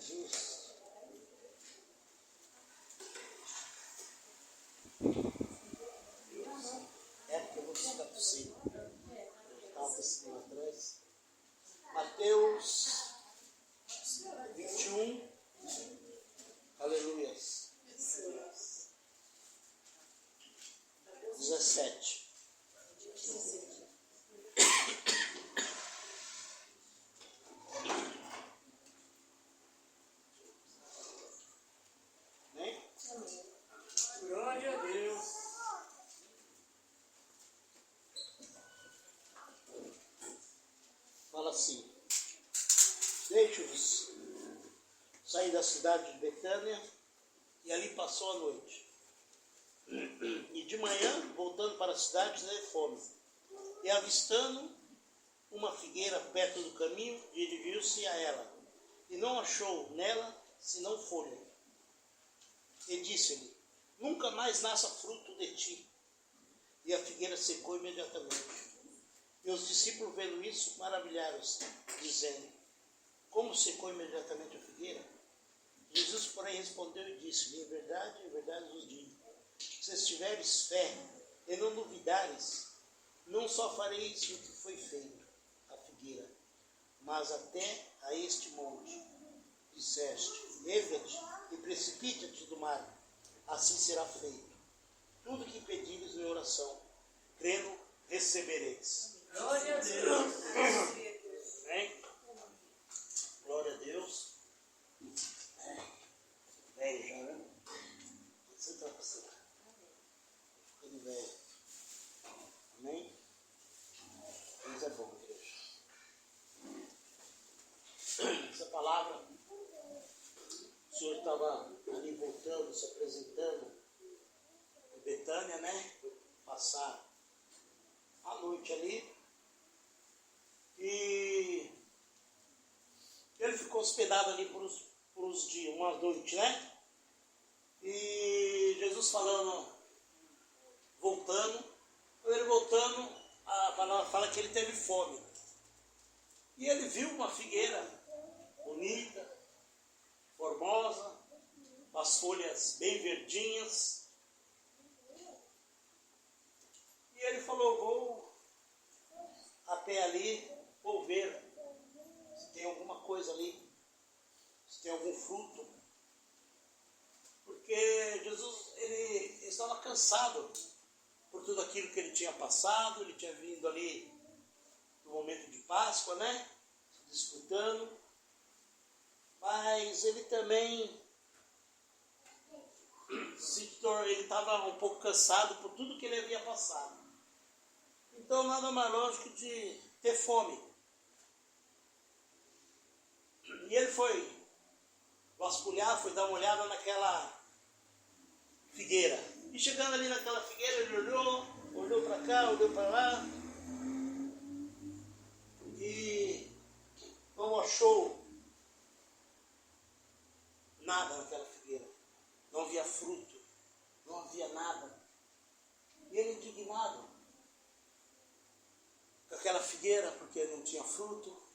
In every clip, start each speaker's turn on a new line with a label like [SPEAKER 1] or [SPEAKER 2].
[SPEAKER 1] Jesus. É porque eu vou ficar tossindo. Eu estava tossindo lá atrás. Mateus 21. Aleluias. 17. Amém? Glória a Deus. Fala assim: deixe-vos sair da cidade de Betânia, e ali passou a noite. E de manhã, voltando para a cidade, teve fome. E avistando uma figueira perto do caminho, dirigiu-se a ela, e não achou nela senão folha. E disse-lhe: nunca mais nasça fruto de ti. E a figueira secou imediatamente. E os discípulos, vendo isso, maravilharam-se, dizendo: como secou imediatamente a figueira? Jesus, porém, respondeu e disse: em verdade vos digo, se tiveres fé e não duvidares, não só fareis o que foi feito à figueira, mas até a este monte disseste: erga-te e precipita-te do mar, assim será feito. Tudo que pedires em oração, crendo, recebereis. Glória a Deus. Amém? Glória a Deus. Velho já, né? Você está passando. Ficando velho. Amém? Deus é bom, igreja. Essa palavra, o Senhor estava ali voltando, se apresentando em Betânia, né? Passar a noite ali. E ele ficou hospedado ali por uns dias, uma noite, né? E Jesus falando, voltando, quando ele voltando, a palavra fala que ele teve fome. E ele viu uma figueira bonita, formosa, com as folhas bem verdinhas. E ele falou: vou a pé ali, vou ver se tem alguma coisa ali, se tem algum fruto. Porque Jesus, ele estava cansado por tudo aquilo que ele tinha passado. Ele tinha vindo ali no momento de Páscoa, né? Desfrutando. Mas ele também ele estava um pouco cansado por tudo que ele havia passado. Então nada mais lógico de ter fome. E ele foi vasculhar, foi dar uma olhada naquela figueira. E chegando ali naquela figueira, ele olhou para cá, olhou para lá. E não achou nada naquela figueira. Não havia fruto, não havia nada. E ele indignado com aquela figueira, porque não tinha fruto.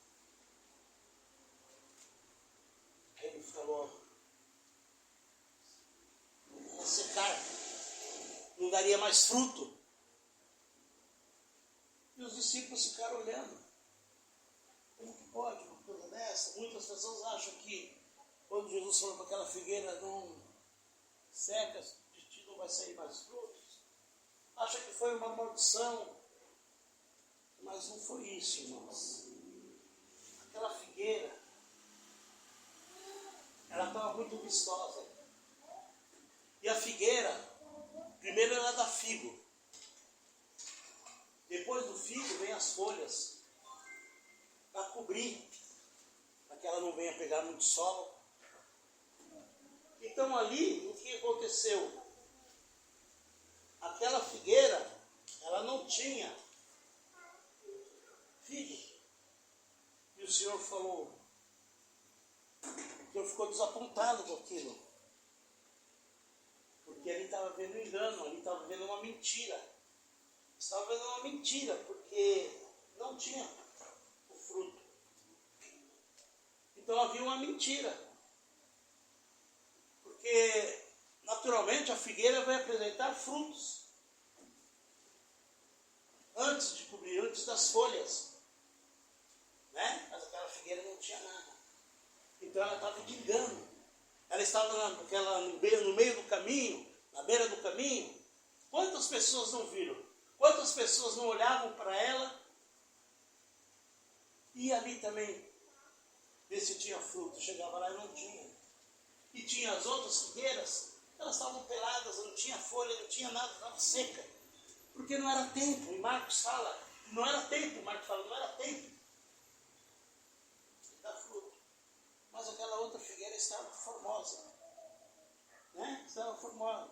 [SPEAKER 1] Aí ele falou: ia secar, não daria mais fruto. E os discípulos ficaram olhando. Como que pode uma coisa dessa? Muitas pessoas acham que quando Jesus falou para aquela figueira: não seca, de ti não vai sair mais frutos, acha que foi uma maldição. Mas não foi isso, irmãos. Aquela figueira, ela estava muito vistosa. E a figueira, primeiro ela dá figo. Depois do figo vem as folhas para cobrir, para que ela não venha pegar muito sol. Então ali, o que aconteceu? Aquela figueira, ela não tinha figo. E o Senhor falou, o Senhor ficou desapontado com aquilo. Porque ele estava vendo um engano, ele estava vendo uma mentira. Estava vendo uma mentira, porque não tinha o fruto. Então havia uma mentira. Porque, naturalmente, a figueira vai apresentar frutos. Antes de cobrir, antes das folhas. Né? Mas aquela figueira não tinha nada. Então ela estava de engano. Ela estava no meio do caminho, na beira do caminho. Quantas pessoas não viram? Quantas pessoas não olhavam para ela? E ali também, ver se tinha fruto. Chegava lá e não tinha. E tinha as outras figueiras, elas estavam peladas, não tinha folha, não tinha nada, estava seca. Porque não era tempo. E Marcos fala, não era tempo. Marcos fala, não era tempo de dar fruto. Mas aquela outra figueira estava formosa. Né? Estava formosa.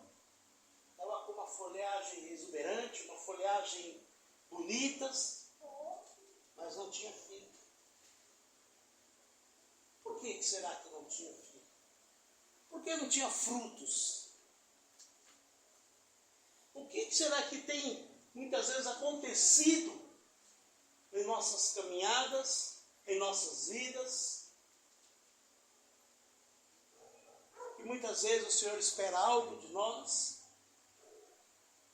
[SPEAKER 1] Estava com uma folhagem exuberante, uma folhagem bonitas, mas não tinha filho. Por que será que não tinha filho? Por que não tinha frutos? O que será que tem muitas vezes acontecido em nossas caminhadas, em nossas vidas? E muitas vezes o Senhor espera algo de nós.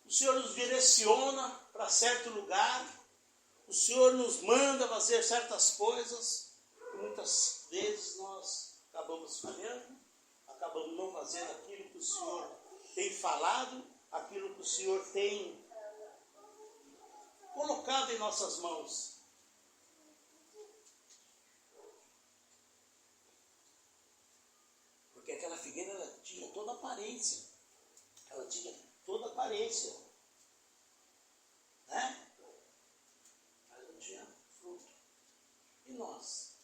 [SPEAKER 1] O Senhor nos direciona para certo lugar. O Senhor nos manda fazer certas coisas. E muitas vezes nós acabamos falhando. Acabamos não fazendo aquilo que o Senhor tem falado. Aquilo que o Senhor tem colocado em nossas mãos. Porque aquela figueira ela tinha toda a aparência. Ela tinha toda a aparência. Né? Mas não tinha fruto. E nós?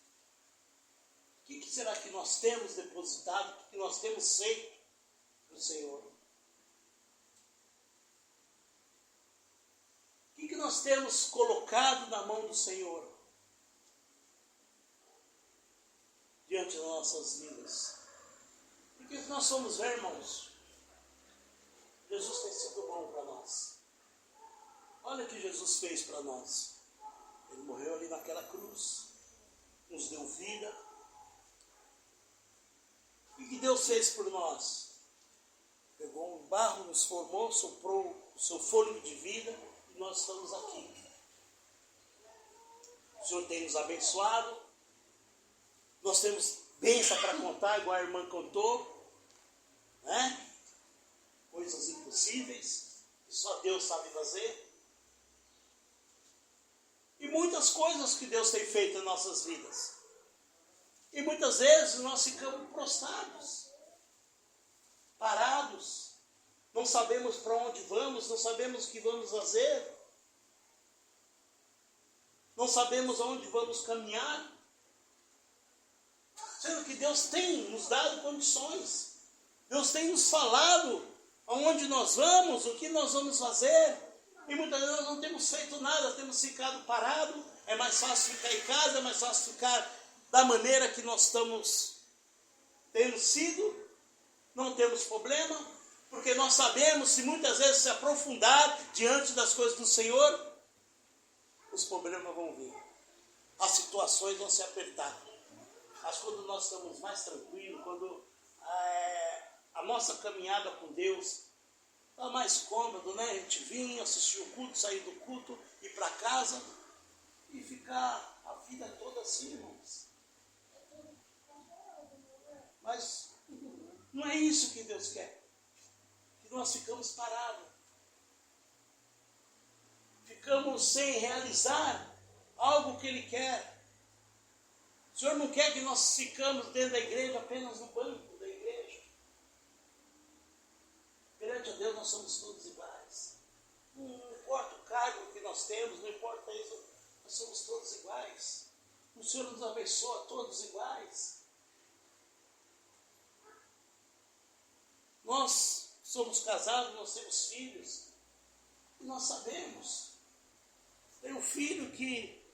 [SPEAKER 1] O que será que nós temos depositado? O que nós temos feito para o Senhor? O que nós temos colocado na mão do Senhor? Diante das nossas vidas. Porque nós somos irmãos. Jesus tem sido bom para nós. Olha o que Jesus fez para nós. Ele morreu ali naquela cruz. Nos deu vida. E o que Deus fez por nós? Pegou um barro, nos formou, soprou o seu fôlego de vida e nós estamos aqui. O Senhor tem nos abençoado. Nós temos bênção para contar, igual a irmã contou. Né? Coisas impossíveis, que só Deus sabe fazer. E muitas coisas que Deus tem feito em nossas vidas. E muitas vezes nós ficamos prostrados, parados, não sabemos para onde vamos, não sabemos o que vamos fazer, não sabemos aonde vamos caminhar, sendo que Deus tem nos dado condições, Deus tem nos falado aonde nós vamos, o que nós vamos fazer, e muitas vezes nós não temos feito nada, temos ficado parados. É mais fácil ficar em casa, é mais fácil ficar da maneira que nós temos sido, não temos problema, porque nós sabemos que muitas vezes se aprofundar diante das coisas do Senhor, os problemas vão vir, as situações vão se apertar. Mas quando nós estamos mais tranquilos, quando a nossa caminhada com Deus está mais cômodo, né? A gente vir, assistir o culto, sair do culto, ir para casa e ficar a vida toda assim, irmãos. Mas não é isso que Deus quer. Que nós ficamos parados. Ficamos sem realizar algo que Ele quer. O Senhor não quer que nós ficamos dentro da igreja apenas no banco da igreja. Perante a Deus nós somos todos iguais. Não importa o cargo que nós temos, não importa isso, nós somos todos iguais. O Senhor nos abençoa todos iguais. Nós somos casados, nós temos filhos. E nós sabemos. Tem um filho que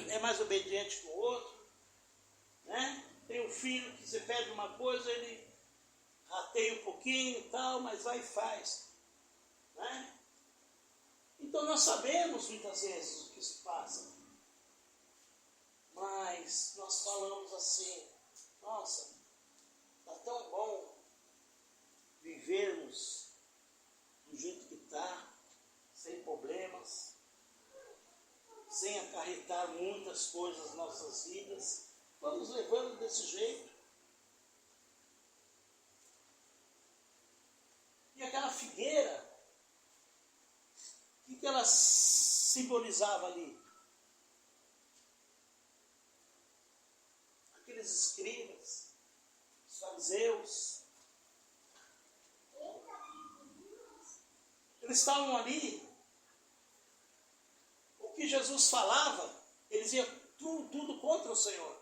[SPEAKER 1] é mais obediente que o outro. Né? Tem um filho que você pede uma coisa, ele rateia um pouquinho e tal, mas vai e faz. Né? Então nós sabemos muitas vezes o que se passa. Mas nós falamos assim, nossa, está tão bom muitas coisas nas nossas vidas, vamos levando desse jeito. E aquela figueira, o que ela simbolizava ali? Aqueles escribas, os fariseus, eles estavam ali. O que Jesus falava, eles iam tudo contra o Senhor.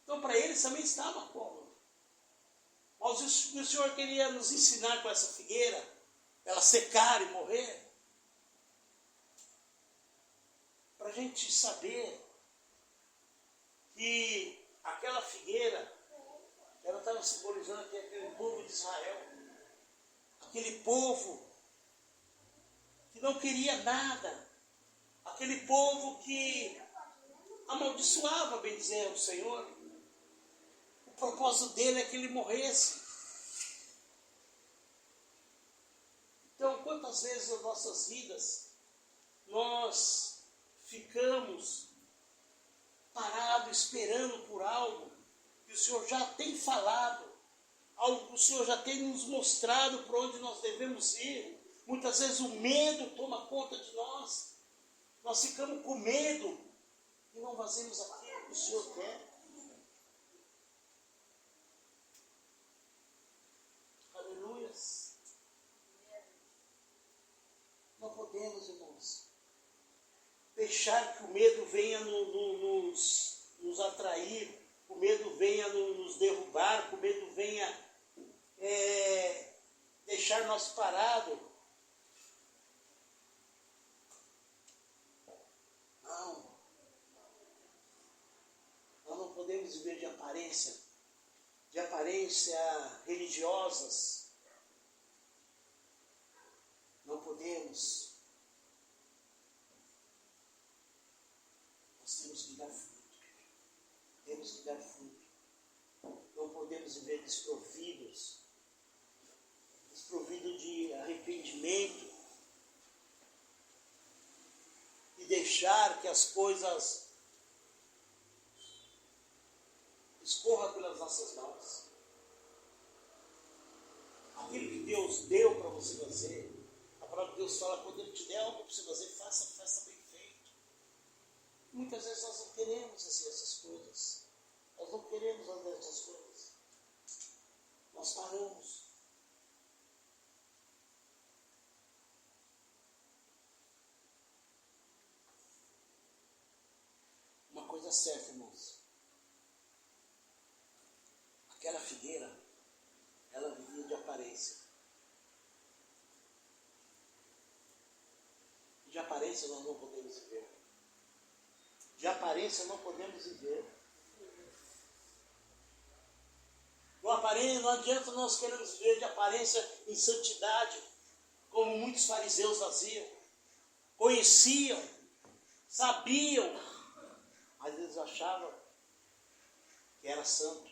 [SPEAKER 1] Então para eles também estava cômodo. Mas o Senhor queria nos ensinar com essa figueira, ela secar e morrer, para a gente saber que aquela figueira, ela estava simbolizando aquele povo de Israel, aquele povo que não queria nada, aquele povo que amaldiçoava, bem dizer, o Senhor. O propósito dele é que ele morresse. Então, quantas vezes nas nossas vidas nós ficamos parados esperando por algo que o Senhor já tem falado, algo que o Senhor já tem nos mostrado para onde nós devemos ir. Muitas vezes o medo toma conta de nós. Nós ficamos com medo e não fazemos aquilo que o Senhor quer. Aleluias. Não podemos, irmãos, deixar que o medo venha nos atrair, que o medo venha nos derrubar, que o medo venha deixar nós parados. Não. Nós não podemos viver de aparência religiosas. Não podemos. Nós temos que dar fruto. Temos que dar fruto. Não podemos viver desprovidos de arrependimento e deixar que as coisas escorram pelas nossas mãos. Aquilo que Deus deu para você fazer, a palavra de Deus fala, quando Ele te der algo para você fazer, faça bem feito. Muitas vezes nós não queremos essas coisas. Nós não queremos fazer essas coisas. Nós paramos. Uma coisa certa, irmãos. Aquela figueira, ela vivia de aparência. De aparência nós não podemos viver. De aparência não podemos viver. Não adianta nós queremos viver de aparência em santidade, como muitos fariseus faziam. Conheciam, sabiam, mas eles achavam que era santo.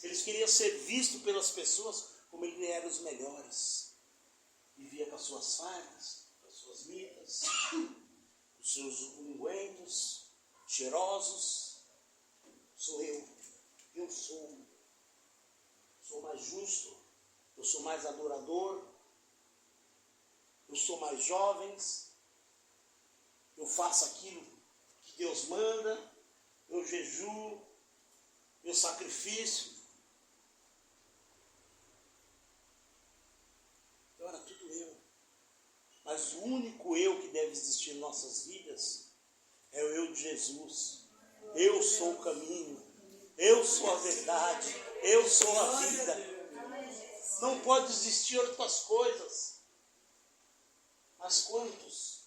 [SPEAKER 1] Eles queriam ser vistos pelas pessoas como eles eram os melhores. Vivia com as suas fardas, com as suas mitas, os seus ungüentos cheirosos. Sou eu sou mais justo, eu sou mais adorador, eu sou mais jovens, eu faço aquilo que Deus manda, eu jejuo, eu sacrifício. Então era tudo eu. Mas o único eu que deve existir em nossas vidas é o eu de Jesus. Eu sou o caminho, eu sou a verdade, eu sou a vida. Não pode existir outras coisas. Mas quantos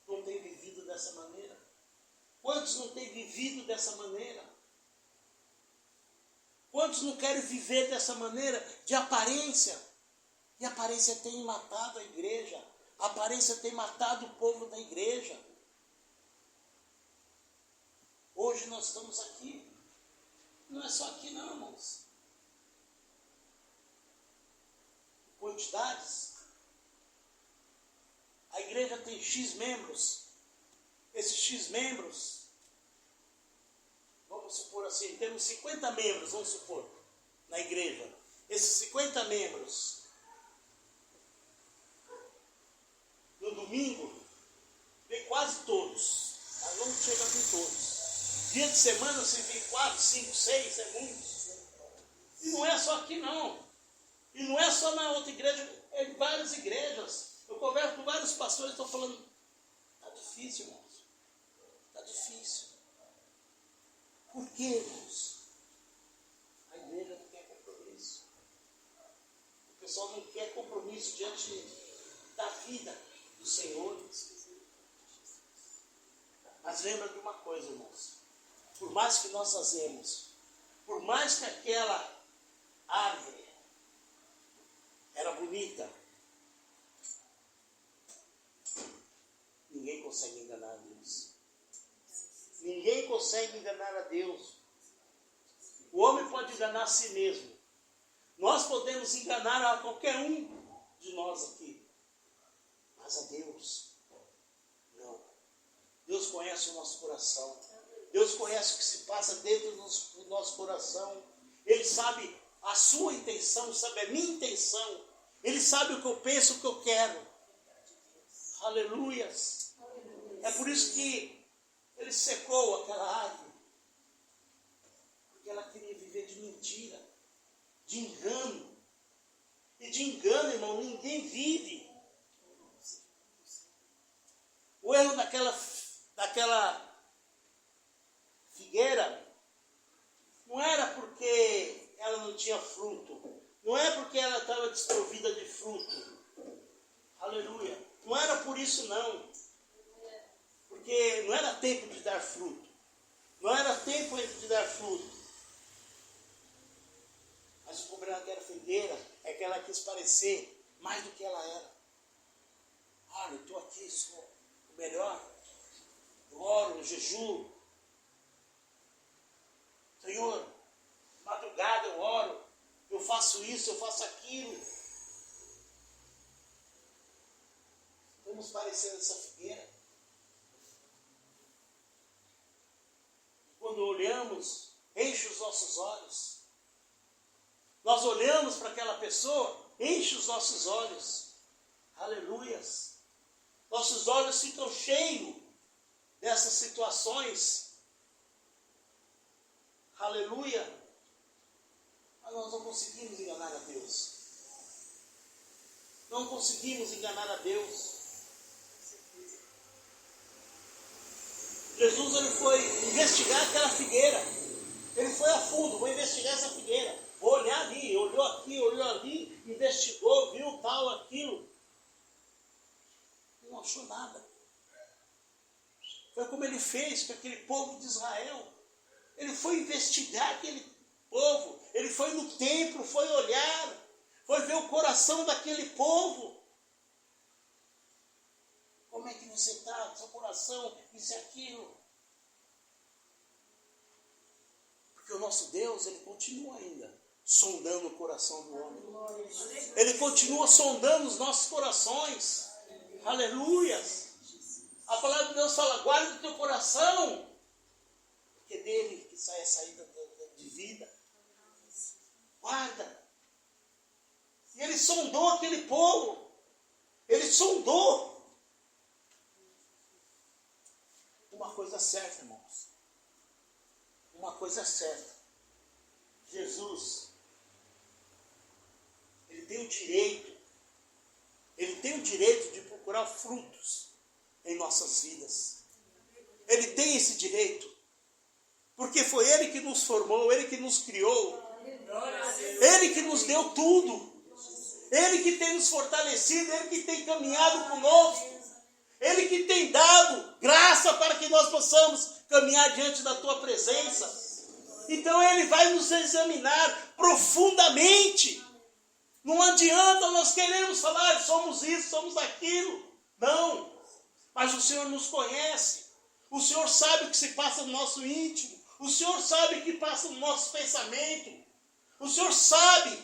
[SPEAKER 1] não têm vivido dessa maneira? Quantos não têm vivido dessa maneira? Quantos não querem viver dessa maneira de aparência? E a aparência tem matado a igreja. A aparência tem matado o povo da igreja. Hoje nós estamos aqui. Não é só aqui não, irmãos. Quantidades. A igreja tem X membros. Esses X membros, vamos supor assim, temos 50 membros, vamos supor, na igreja. Esses 50 membros, no domingo, vem quase todos. Mas não chega a vir todos. Dia de semana, se vem 4, 5, 6, é muitos. E não é só aqui, não. E não é só na outra igreja, é em várias igrejas. Eu converso com vários pastores e estou falando, está difícil, irmãos. Está difícil. Por quê, irmãos? A igreja não quer compromisso. O pessoal não quer compromisso diante da vida do Senhor. Mas lembra de uma coisa, irmãos. Por mais que nós fazemos, por mais que aquela árvore era bonita, ninguém consegue enganar a Deus. Ninguém consegue enganar a Deus. O homem pode enganar a si mesmo. Nós podemos enganar a qualquer um de nós aqui. Mas a Deus, não. Deus conhece o nosso coração. Deus conhece o que se passa dentro do nosso coração. Ele sabe a sua intenção, sabe a minha intenção. Ele sabe o que eu penso, o que eu quero. Aleluias. É por isso que ele secou aquela árvore. Porque ela queria viver de mentira, de engano. E de engano, irmão, ninguém vive. O erro daquela figueira não era porque ela não tinha fruto. Não é porque ela estava desprovida de fruto. Aleluia. Não era por isso, não. Porque não era tempo de dar fruto. Não era tempo de dar fruto. Mas o problema daquela figueira é que ela quis parecer mais do que ela era. Olha, eu estou aqui, sou o melhor. Eu oro, eu jejuo. Senhor, madrugada eu oro. Eu faço isso, eu faço aquilo. Vamos parecendo essa figueira. Quando olhamos, enche os nossos olhos. Nós olhamos para aquela pessoa, enche os nossos olhos. Aleluias. Nossos olhos ficam cheios dessas situações. Aleluia. Mas nós não conseguimos enganar a Deus. Não conseguimos enganar a Deus. Jesus ele foi investigar aquela figueira. Ele foi a fundo, vou investigar essa figueira. Vou olhar ali, olhou aqui, olhou ali, investigou, viu tal, aquilo. Não achou nada. Foi como ele fez com aquele povo de Israel. Ele foi investigar aquele povo. Ele foi no templo, foi olhar, foi ver o coração daquele povo. Como é que você está? Seu coração, isso e aquilo. Porque o nosso Deus, ele continua ainda sondando o coração do homem. Ele continua sondando os nossos corações. Aleluia. A palavra de Deus fala, guarda o teu coração, porque é dele que sai a saída de vida. Guarda. E ele sondou aquele povo. Ele sondou. Uma coisa certa, irmãos. Uma coisa certa. Jesus, ele tem o direito de procurar frutos em nossas vidas. Ele tem esse direito. Porque foi ele que nos formou, ele que nos criou. Ele que nos deu tudo. Ele que tem nos fortalecido, ele que tem caminhado conosco. Ele que tem dado graça para que nós possamos caminhar diante da tua presença. Então ele vai nos examinar profundamente. Não adianta nós queremos falar, somos isso, somos aquilo. Não. Mas o Senhor nos conhece. O Senhor sabe o que se passa no nosso íntimo. O Senhor sabe o que passa no nosso pensamento. O Senhor sabe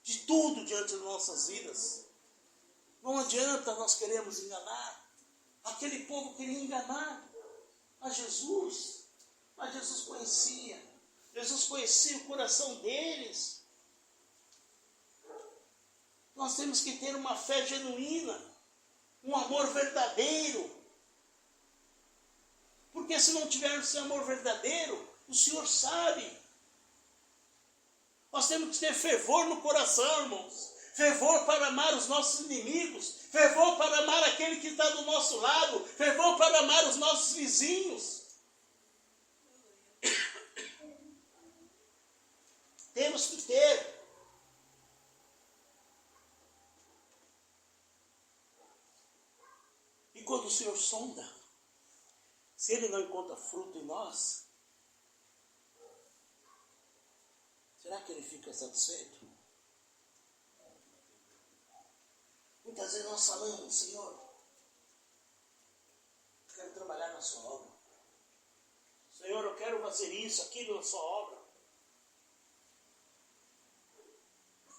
[SPEAKER 1] de tudo diante das nossas vidas. Não adianta nós queremos enganar. Aquele povo queria enganar a Jesus. Mas Jesus conhecia. Jesus conhecia o coração deles. Nós temos que ter uma fé genuína. Um amor verdadeiro. Porque se não tivermos esse amor verdadeiro, o Senhor sabe. Nós temos que ter fervor no coração, irmãos. Fervor para amar os nossos inimigos. Fervor para amar aquele que está do nosso lado. Fervor para amar os nossos vizinhos. Temos que ter. E quando o Senhor sonda, se Ele não encontra fruto em nós, será que Ele fica satisfeito? Muitas vezes nós falamos, Senhor, eu quero trabalhar na sua obra. Senhor, eu quero fazer isso, aquilo na sua obra.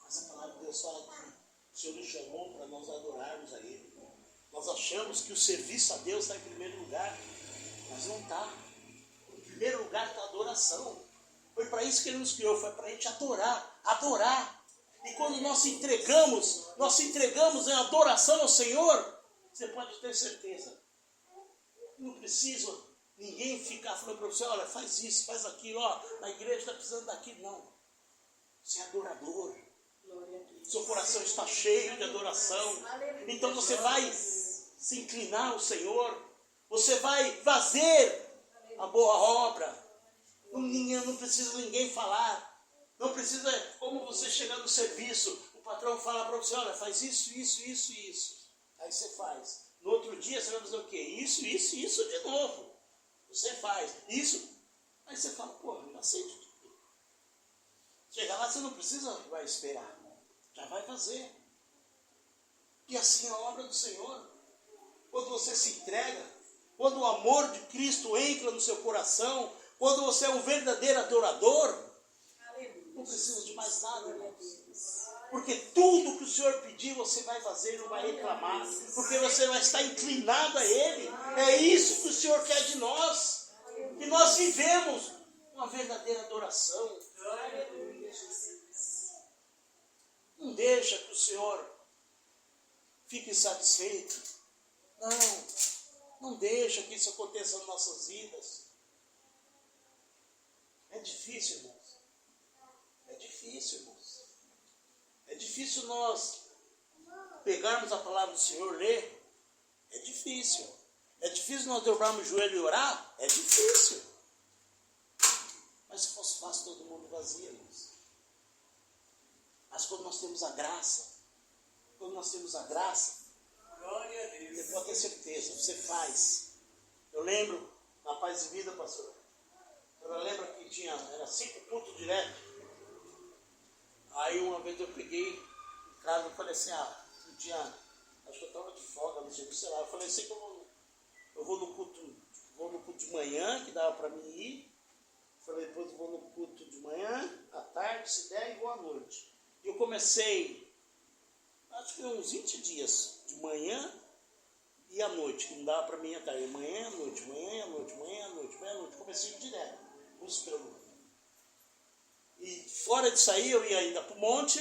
[SPEAKER 1] Mas a palavra de Deus fala que o Senhor nos chamou para nós adorarmos a Ele. Nós achamos que o serviço a Deus está em primeiro lugar, mas não está. Em primeiro lugar está a adoração. Foi para isso que Ele nos criou, foi para a gente adorar. E quando nós entregamos em adoração ao Senhor, você pode ter certeza. Não precisa ninguém ficar falando para você, olha, faz isso, faz aquilo, ó, na igreja está precisando daquilo. Não. Você é adorador. Seu coração está cheio de adoração. Então você vai se inclinar ao Senhor. Você vai fazer a boa obra. Não precisa ninguém falar. Não precisa, como você chegar no serviço, o patrão fala para você, olha, faz isso. Aí você faz. No outro dia você vai fazer o quê? Isso de novo. Você faz. Isso. Aí você fala, pô, eu já sei de tudo. Chega lá, você não precisa, vai esperar. Já vai fazer. E assim é a obra do Senhor. Quando você se entrega, quando o amor de Cristo entra no seu coração, quando você é um verdadeiro adorador, não precisa de mais nada, irmãos. Porque tudo que o Senhor pedir, você vai fazer, não vai reclamar. Porque você vai estar inclinado a Ele. É isso que o Senhor quer de nós. Que nós vivemos uma verdadeira adoração. Não deixa que o Senhor fique insatisfeito. Não deixa que isso aconteça nas nossas vidas. É difícil, irmãos. É difícil, irmãos. É difícil nós pegarmos a palavra do Senhor, ler. É difícil. É difícil nós dobrarmos o joelho e orar. É difícil. Mas se fosse fácil, todo mundo fazia, irmãos. Mas quando nós temos a graça, glória a Deus, você pode ter certeza, você faz. Eu lembro, na Paz e Vida, pastor, eu lembro que era 5 cultos direto. Aí uma vez eu peguei em casa e falei assim, acho que eu estava de folga, não sei lá. Eu falei assim, que eu vou no culto de manhã, que dava para mim ir. Falei, depois eu vou no culto de manhã, à tarde, se der, e vou à noite. E eu comecei, acho que uns 20 dias, de manhã e à noite, que não dava para mim à tarde. Manhã, à noite. Comecei direto, buscando. E fora disso aí, eu ia ainda para o monte,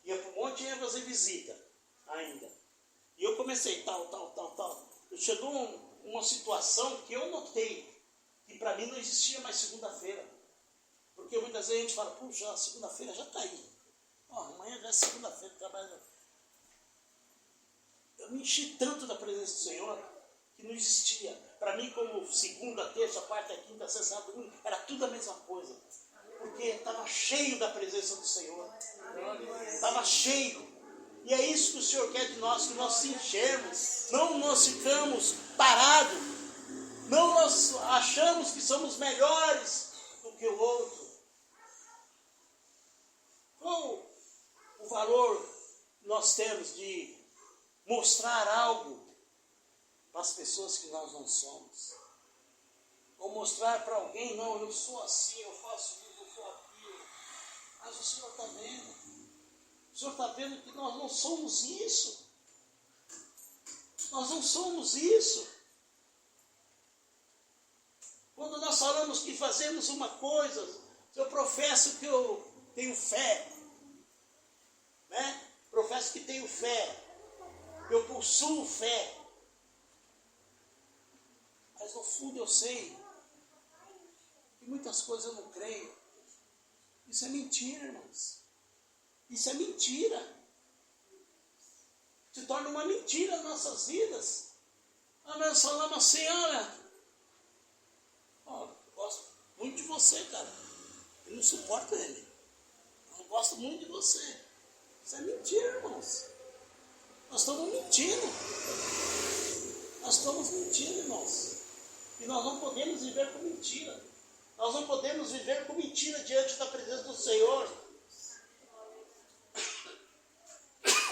[SPEAKER 1] e ia fazer visita ainda. E eu comecei tal. Chegou uma situação que eu notei, que para mim não existia mais segunda-feira. Porque muitas vezes a gente fala, puxa, segunda-feira já está aí. Amanhã já é segunda-feira, trabalho. Eu me enchi tanto da presença do Senhor, que não existia. Para mim, como segunda, terça, quarta, quinta, sexta, sábado, domingo, era tudo a mesma coisa. Porque estava cheio da presença do Senhor. Estava cheio. E é isso que o Senhor quer de nós, que nós se enchermos. Não nós ficamos parados. Não nós achamos que somos melhores do que o outro. Qual o valor que nós temos de mostrar algo para as pessoas que nós não somos? Ou mostrar para alguém, não, eu sou assim, eu faço isso, eu sou aquilo. Mas o Senhor está vendo. O Senhor está vendo que nós não somos isso. Nós não somos isso. Quando nós falamos que fazemos uma coisa, eu professo que eu tenho fé, né? Professo que tenho fé, eu possuo fé. Mas no fundo eu sei que muitas coisas eu não creio. Isso é mentira, irmãos. Isso é mentira. Se torna uma mentira nas nossas vidas. Nós falamos assim, olha, eu gosto muito de você, cara. Eu não suporto ele. Eu gosto muito de você. Isso é mentira, irmãos. Nós estamos mentindo. Nós estamos mentindo, irmãos. E nós não podemos viver com mentira. Nós não podemos viver com mentira diante da presença do Senhor.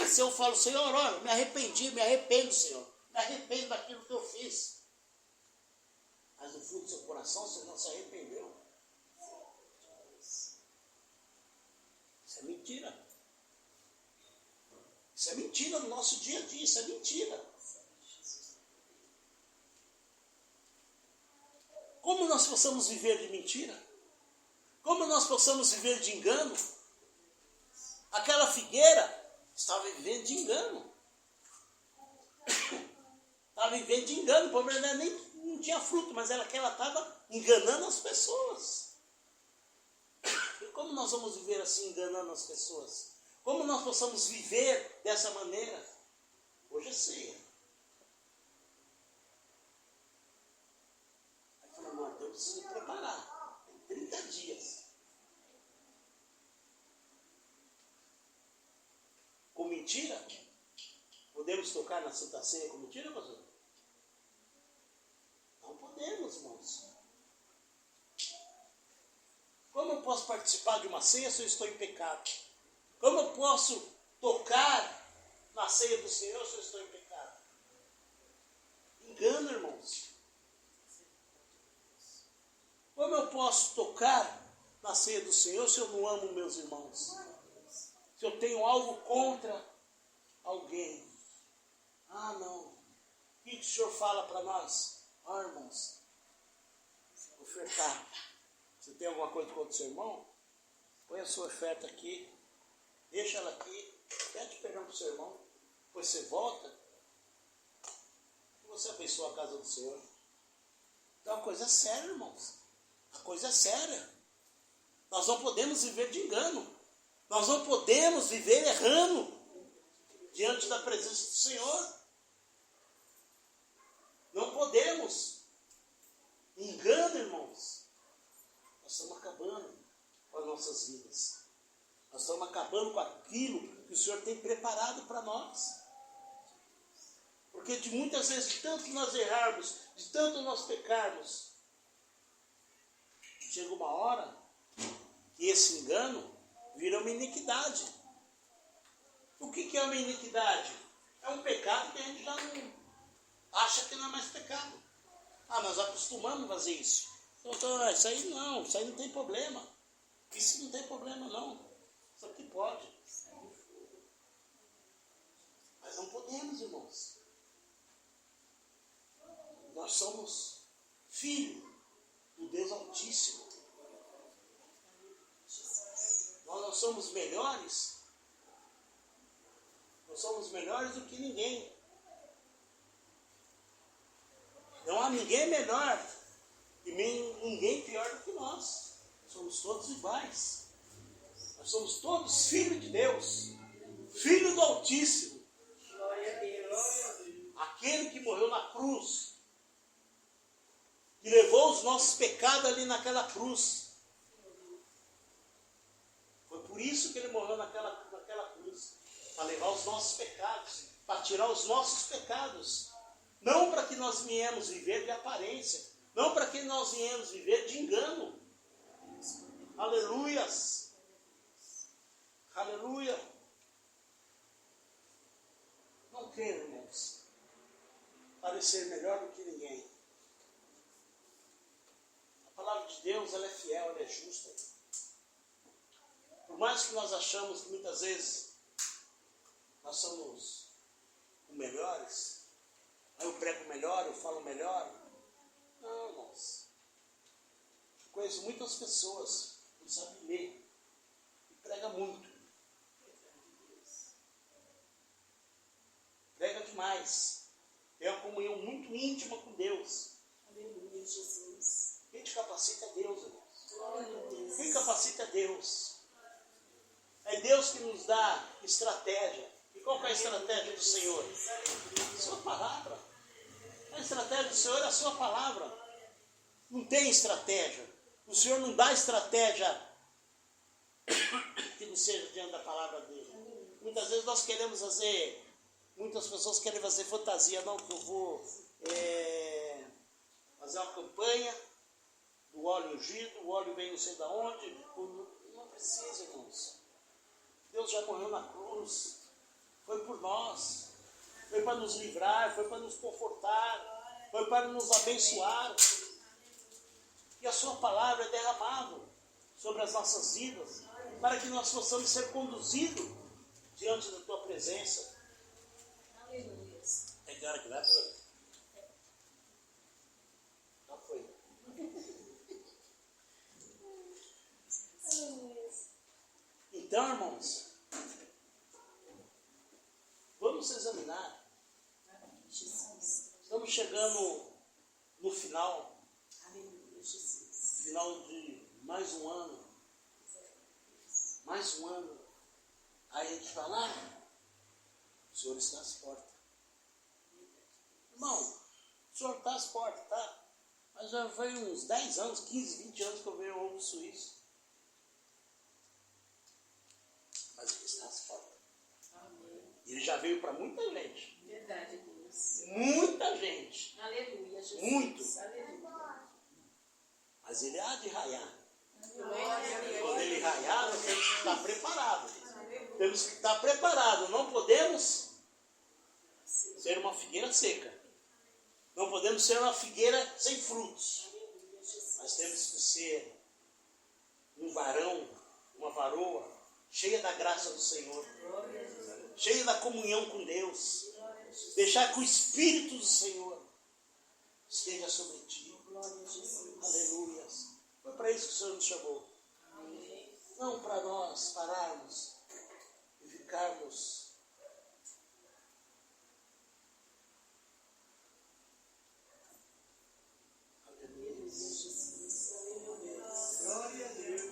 [SPEAKER 1] Se eu falo, Senhor, olha, me arrependo, Senhor. Me arrependo daquilo que eu fiz. Mas no fundo do seu coração, você não se arrependeu. Isso é mentira. Isso é mentira no nosso dia a dia, isso é mentira. Como nós possamos viver de mentira? Como nós possamos viver de engano? Aquela figueira estava vivendo de engano. Estava vivendo de engano. O problema nem não tinha fruto, mas era que ela estava enganando as pessoas. E como nós vamos viver assim, enganando as pessoas? Como nós possamos viver dessa maneira? Hoje é ceia. Aí falou, não, eu preciso me preparar. Tem 30 dias. Com mentira? Podemos tocar na Santa Ceia com mentira, pastor? Não podemos, irmãos. Como eu posso participar de uma ceia se eu estou em pecado? Como eu posso tocar na ceia do Senhor se eu estou em pecado? Engano, irmãos. Como eu posso tocar na ceia do Senhor se eu não amo meus irmãos? Se eu tenho algo contra alguém? Ah, não. O que o Senhor fala para nós? Ah, irmãos, ofertar. Você tem alguma coisa contra o seu irmão? Põe a sua oferta aqui. Deixa ela aqui, pede perdão para o seu irmão, depois você volta e você abençoa a casa do Senhor. Então a coisa é séria, irmãos. A coisa é séria. Nós não podemos viver de engano. Nós não podemos viver errando diante da presença do Senhor. Não podemos. Engano, irmãos. Nós estamos acabando com as nossas vidas. Nós estamos acabando com aquilo que o Senhor tem preparado para nós. Porque de muitas vezes, de tanto nós errarmos, de tanto nós pecarmos, chega uma hora que esse engano vira uma iniquidade. O que é uma iniquidade? É um pecado que a gente já não acha que não é mais pecado. Ah, nós acostumamos a fazer isso. Então, isso aí não tem problema. Isso não tem problema não. Isso aqui pode. Mas não podemos, irmãos. Nós somos filhos do Deus Altíssimo. Nós não somos melhores. Nós somos melhores do que ninguém. Não há ninguém melhor e ninguém pior do que nós. Somos todos iguais. Nós somos todos filhos de Deus, filho do Altíssimo. Glória a Deus. Aquele que morreu na cruz, que levou os nossos pecados ali naquela cruz. Foi por isso que ele morreu naquela cruz, para levar os nossos pecados, para tirar os nossos pecados. Não para que nós viemos viver de aparência, não para que nós viemos viver de engano. Aleluias. Aleluia. Não quero, irmãos, parecer melhor do que ninguém. A palavra de Deus, ela é fiel, ela é justa. Por mais que nós achamos que muitas vezes nós somos os melhores, Aí eu prego melhor, eu falo melhor. Não, irmãos. Eu conheço muitas pessoas que não sabem ler e prega muito. Prega demais. Tem uma comunhão muito íntima com Deus.
[SPEAKER 2] Aleluia, Jesus.
[SPEAKER 1] Quem te capacita é Deus, irmãos.
[SPEAKER 2] Glória a Deus.
[SPEAKER 1] Quem capacita é Deus. É Deus que nos dá estratégia. E qual que é a estratégia do Senhor? Sua palavra. A estratégia do Senhor é a sua palavra. Não tem estratégia. O Senhor não dá estratégia que não seja diante da palavra dele. Muitas vezes nós queremos fazer, muitas pessoas querem fazer fantasia, não, que eu vou fazer uma campanha do óleo ungido, o óleo vem não sei de onde. Não precisa, irmãos. Deus já morreu na cruz. Foi por nós. Foi para nos livrar, foi para nos confortar, foi para nos abençoar. E a sua palavra é derramada sobre as nossas vidas, para que nós possamos ser conduzidos diante da tua presença.
[SPEAKER 2] Aleluia.
[SPEAKER 1] É cara que vai para... Já foi. Então, irmãos, vamos examinar. Estamos chegando no final.
[SPEAKER 2] Aleluia, Jesus.
[SPEAKER 1] Final de mais um ano. Mais um ano. Aí a gente fala, o Senhor está às portas. Irmão, o Senhor está às portas, tá? Mas já foi uns 10 anos, 15, 20 anos que eu venho ao ouço isso. Mas Ele está às portas.
[SPEAKER 2] Amém.
[SPEAKER 1] Ele já veio para muita gente.
[SPEAKER 2] Verdade, Deus.
[SPEAKER 1] Muita gente.
[SPEAKER 2] Aleluia, Jesus.
[SPEAKER 1] Muito.
[SPEAKER 2] Aleluia.
[SPEAKER 1] Mas Ele há de raiar.
[SPEAKER 2] Glória a Deus.
[SPEAKER 1] Quando Ele raiar, nós temos que estar preparados. Temos que estar preparados. Não podemos ser uma figueira seca. Não podemos ser uma figueira sem frutos. Mas temos que ser um varão, uma varoa, cheia da graça do Senhor. Cheia da comunhão com Deus. Deixar que o Espírito do Senhor esteja sobre ti. Aleluia. Foi para isso que o Senhor nos chamou. Não para nós pararmos e ficarmos glória a Deus.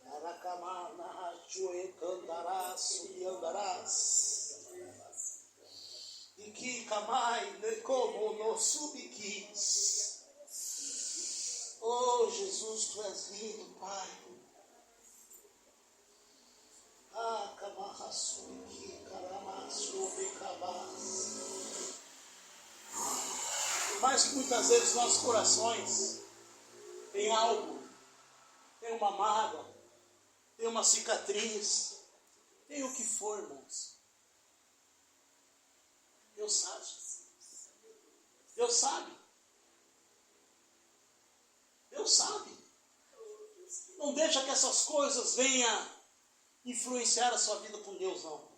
[SPEAKER 1] Arakamana, Chuecandarás, Subiandarás. E que camai, como no subquis. Oh Jesus, tu és lindo, Pai. Ah, Camarraçuki, Caramasubicabás. Mas que muitas vezes nossos corações têm algo, tem uma mágoa, tem uma cicatriz, tem o que for, irmãos. Deus sabe. Deus sabe. Deus sabe. Não deixa que essas coisas venham influenciar a sua vida com Deus, não.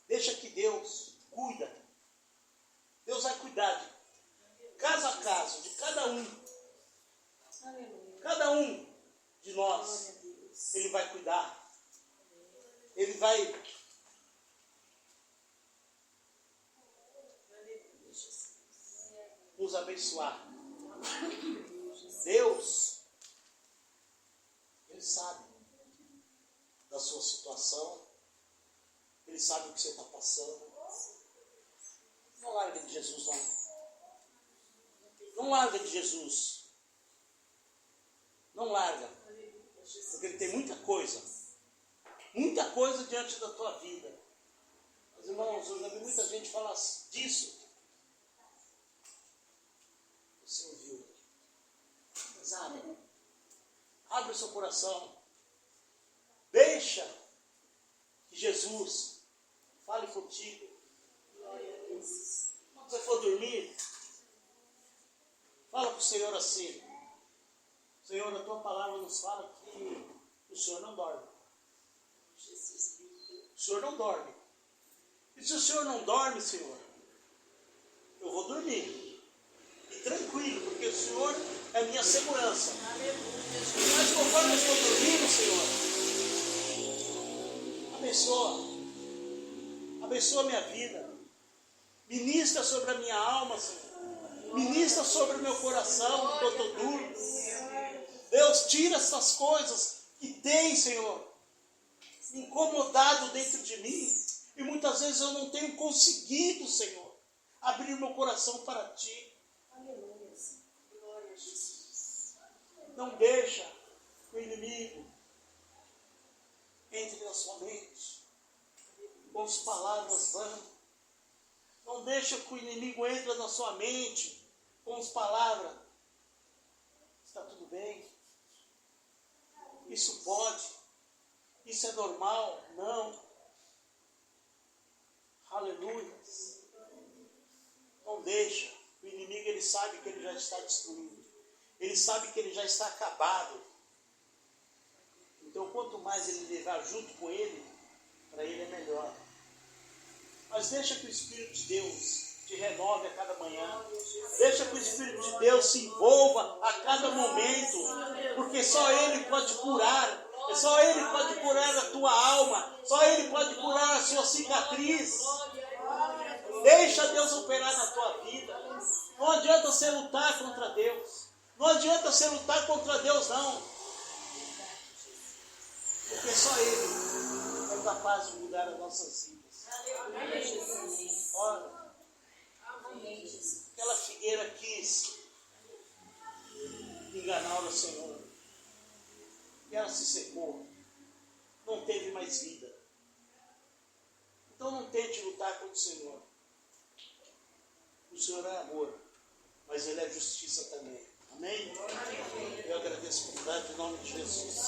[SPEAKER 1] Deixa que Deus cuida. Deus vai cuidar de caso a caso, de cada um. Cada um de nós. Ele vai cuidar. Ele vai nos abençoar. Deus, Ele sabe da sua situação. Ele sabe o que você está passando. Não larga de Jesus, não. Não larga de Jesus. Não larga. Porque Ele tem muita coisa diante da tua vida. Mas, irmãos, eu já vi muita gente falar disso. Você ouviu? Mas abre o seu coração. Deixa que Jesus fale contigo. Quando você for dormir, fala para o Senhor assim: Senhor, a tua palavra nos fala que o Senhor não dorme. Senhor não dorme. E se o Senhor não dorme, Senhor, eu vou dormir. E tranquilo, porque o Senhor é a minha segurança. Mas conforme eu estou dormindo, Senhor, abençoa a minha vida. Ministra sobre a minha alma, Senhor. Ministra sobre o meu coração enquanto eu durmo. Deus, tira essas coisas que tem, Senhor, me incomodado dentro de mim. E muitas vezes eu não tenho conseguido, Senhor, abrir meu coração para Ti.
[SPEAKER 2] Aleluia. Glória a Jesus.
[SPEAKER 1] Não deixa o inimigo entre na sua mente com as palavras vãs. Não deixa que o inimigo entre na sua mente com as palavras. Está tudo bem? Isso pode? Isso é normal? Não. Aleluia. Não deixa. O inimigo, ele sabe que ele já está destruído. Ele sabe que ele já está acabado. Então, quanto mais ele levar junto com ele, para ele é melhor. Mas deixa que o Espírito de Deus te renove a cada manhã. Deixa que o Espírito de Deus se envolva a cada momento. Porque só Ele pode curar. Só Ele pode curar a tua alma. Só Ele pode curar a sua cicatriz. Deixa Deus operar na tua vida. Não adianta você lutar contra Deus. Não adianta você lutar contra Deus, não. Porque só Ele é capaz de mudar as nossas vidas. Olha, aquela figueira quis enganar o Senhor. E ela se secou. Não teve mais vida. Então não tente lutar contra o Senhor. O Senhor é amor, mas Ele é justiça também. Amém? Eu agradeço a oportunidade em nome de Jesus.